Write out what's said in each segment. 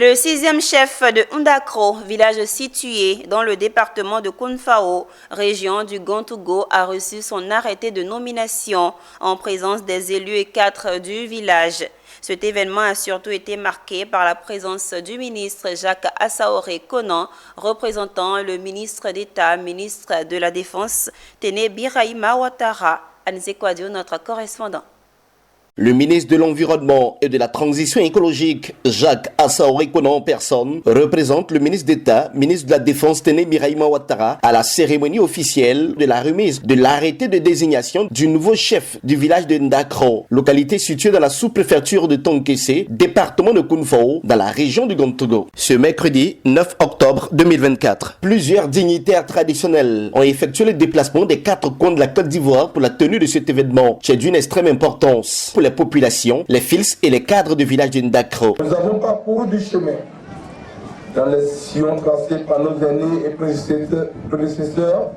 Le sixième chef de Ndakro, village situé dans le département de Kounfao, région du Gantougo, a reçu son arrêté de nomination en présence des élus et cadres du village. Cet événement a surtout été marqué par la présence du ministre Jacques Assaoré Konan, représentant le ministre d'État, ministre de la Défense, Téné Birahima Ouattara. Anzé Kouadio, notre correspondant. Le ministre de l'Environnement et de la Transition écologique, Jacques Assaoré Konan en personne, représente le ministre d'État, ministre de la Défense, Téné Birahima Ouattara, à la cérémonie officielle de la remise de l'arrêté de désignation du nouveau chef du village de Ndakro, localité située dans la sous-préfecture de Tonkessé, département de Kounfao, dans la région du Gantougo. Ce mercredi 9 octobre 2024, plusieurs dignitaires traditionnels ont effectué le déplacement des 4 coins de la Côte d'Ivoire pour la tenue de cet événement, qui est d'une extrême importance pour les populations, les fils et les cadres du village de Ndakro. Nous avons parcouru du chemin dans les sillons tracés par nos aînés et prédécesseurs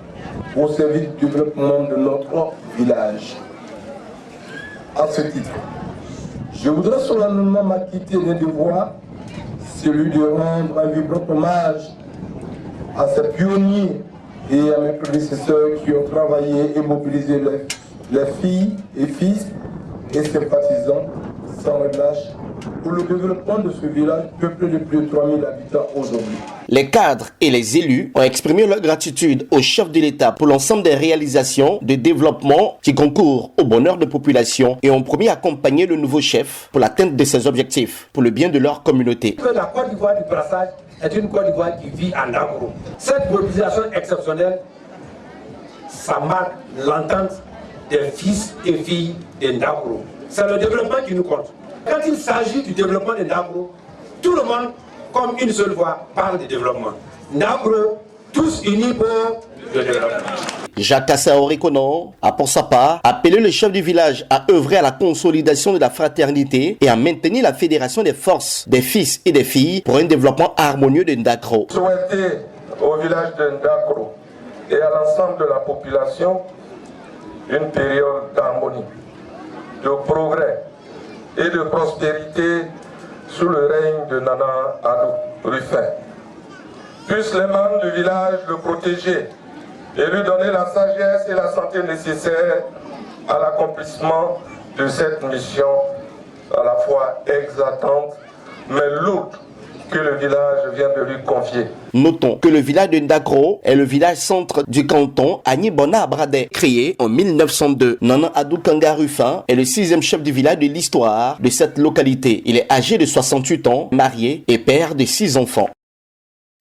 au service du développement de notre village. À ce titre, je voudrais solennellement m'acquitter d'un devoir, celui de rendre un vibrant hommage à ces pionniers et à mes prédécesseurs qui ont travaillé et mobilisé les filles et fils et sympathisants sans relâche pour le développement de ce village peuplé de plus de 3000 habitants aujourd'hui. Les cadres et les élus ont exprimé leur gratitude au chef de l'État pour l'ensemble des réalisations de développement qui concourent au bonheur de population et ont promis d'accompagner le nouveau chef pour l'atteinte de ses objectifs, pour le bien de leur communauté. La Côte d'Ivoire du brassage est une Côte d'Ivoire qui vit en Ndakro. Cette mobilisation exceptionnelle, ça marque l'entente des fils et filles de Ndakro. C'est le développement qui nous compte. Quand il s'agit du développement de Ndakro, tout le monde, comme une seule voix, parle de développement. Ndakro, tous unis pour le développement. Jacques Assaoré Konan a pour sa part appelé le chef du village à œuvrer à la consolidation de la fraternité et à maintenir la fédération des forces des fils et des filles pour un développement harmonieux de Ndakro. Souhaiter au village de Ndakro et à l'ensemble de la population une période d'harmonie, de progrès et de prospérité sous le règne de Nana Addo Rufin. Puissent les membres du village le protéger et lui donner la sagesse et la santé nécessaires à l'accomplissement de cette mission à la fois exaltante mais lourde que le village vient de lui confier. Notons que le village de Ndakro est le village centre du canton Agni-Bona-Abradé, créé en 1902. Nana Addo Rufin est le 6e chef du village de l'histoire de cette localité. Il est âgé de 68 ans, marié et père de 6 enfants.